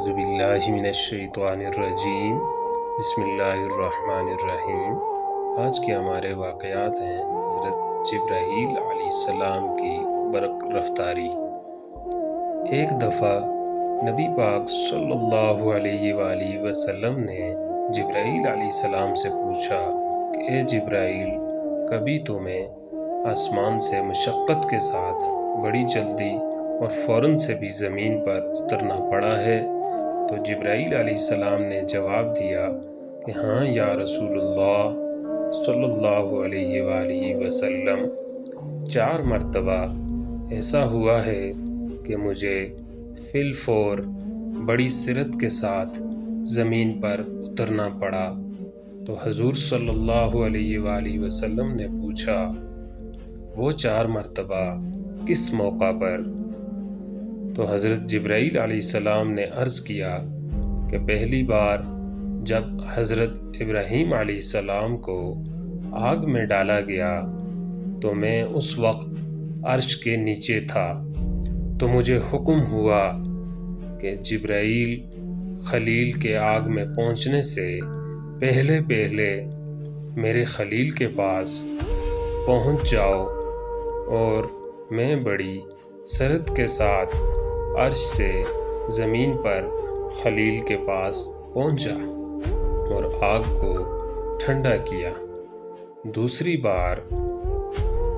اعوذ باللہ من الشیطان الرجیم بسم اللہ الرحمن الرحیم۔ آج کے ہمارے واقعات ہیں حضرت جبرائیل علیہ السلام کی برق رفتاری۔ ایک دفعہ نبی پاک صلی اللہ علیہ وآلہ وسلم نے جبرائیل علیہ السلام سے پوچھا کہ اے جبرائیل، کبھی تمہیں آسمان سے مشقت کے ساتھ بڑی جلدی اور فوراً سے بھی زمین پر اترنا پڑا ہے؟ تو جبرائیل علیہ السلام نے جواب دیا کہ ہاں یا رسول اللہ صلی اللہ علیہ وآلہ وسلم، 4 مرتبہ ایسا ہوا ہے کہ مجھے فی الفور بڑی سرعت کے ساتھ زمین پر اترنا پڑا۔ تو حضور صلی اللہ علیہ وآلہ وسلم نے پوچھا، وہ 4 مرتبہ کس موقع پر؟ تو حضرت جبرائیل علیہ السلام نے عرض کیا کہ پہلی بار جب حضرت ابراہیم علیہ السلام کو آگ میں ڈالا گیا تو میں اس وقت عرش کے نیچے تھا، تو مجھے حکم ہوا کہ جبرائیل خلیل کے آگ میں پہنچنے سے پہلے میرے خلیل کے پاس پہنچ جاؤ، اور میں بڑی سرعت کے ساتھ عرش سے زمین پر خلیل کے پاس پہنچا اور آگ کو ٹھنڈا کیا۔ دوسری بار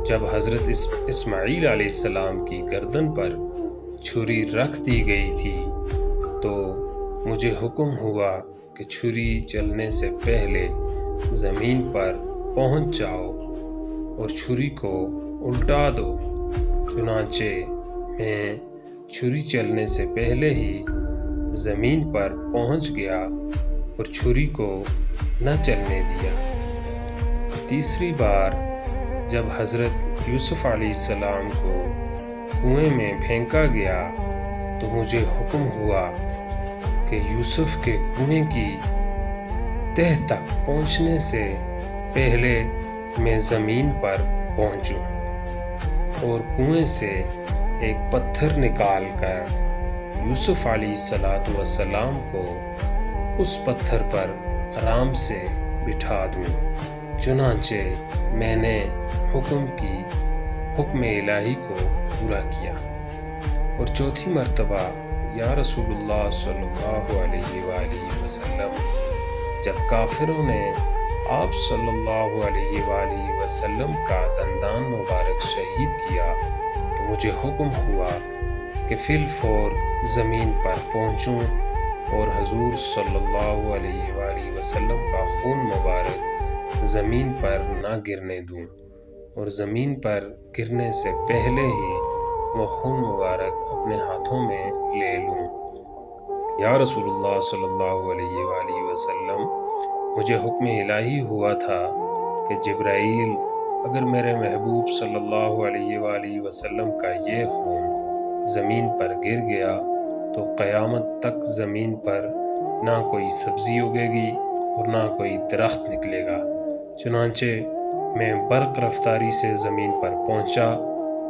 جب حضرت اسماعیل علیہ السلام کی گردن پر چھری رکھ دی گئی تھی تو مجھے حکم ہوا کہ چھری چلنے سے پہلے زمین پر پہنچ جاؤ اور چھری کو الٹا دو۔ چنانچہ میں چھری چلنے سے پہلے ہی زمین پر پہنچ گیا اور چھری کو نہ چلنے دیا۔ تیسری بار جب حضرت یوسف علیہ السلام کو کنویں میں پھینکا گیا تو مجھے حکم ہوا کہ یوسف کے کنویں کی تہہ تک پہنچنے سے پہلے میں زمین پر پہنچوں، اور کنویں سے ایک پتھر نکال کر یوسف علیہ السلام کو اس پتھر پر آرام سے بٹھا دوں۔ چنانچہ میں نے حکم الہی کو پورا کیا۔ اور چوتھی مرتبہ یا رسول اللہ صلی اللہ علیہ وآلہ وسلم، جب کافروں نے آپ صلی اللہ علیہ وآلہ وسلم کا دندان مبارک شہید کیا تو مجھے حکم ہوا کہ فی الفور زمین پر پہنچوں اور حضور صلی اللہ علیہ وآلہ وسلم کا خون مبارک زمین پر نہ گرنے دوں، اور زمین پر گرنے سے پہلے ہی وہ خون مبارک اپنے ہاتھوں میں لے لوں۔ یا رسول اللہ صلی اللہ علیہ وآلہ وسلم، مجھے حکم الہی ہوا تھا کہ جبرائیل، اگر میرے محبوب صلی اللہ علیہ وآلہ وسلم کا یہ خون زمین پر گر گیا تو قیامت تک زمین پر نہ کوئی سبزی اگے گی اور نہ کوئی درخت نکلے گا۔ چنانچہ میں برق رفتاری سے زمین پر پہنچا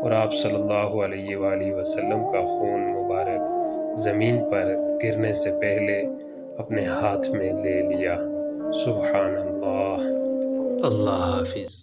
اور آپ صلی اللہ علیہ وآلہ وسلم کا خون مبارک زمین پر گرنے سے پہلے اپنے ہاتھ میں لے لیا۔ سبحان اللہ۔ اللہ حافظ۔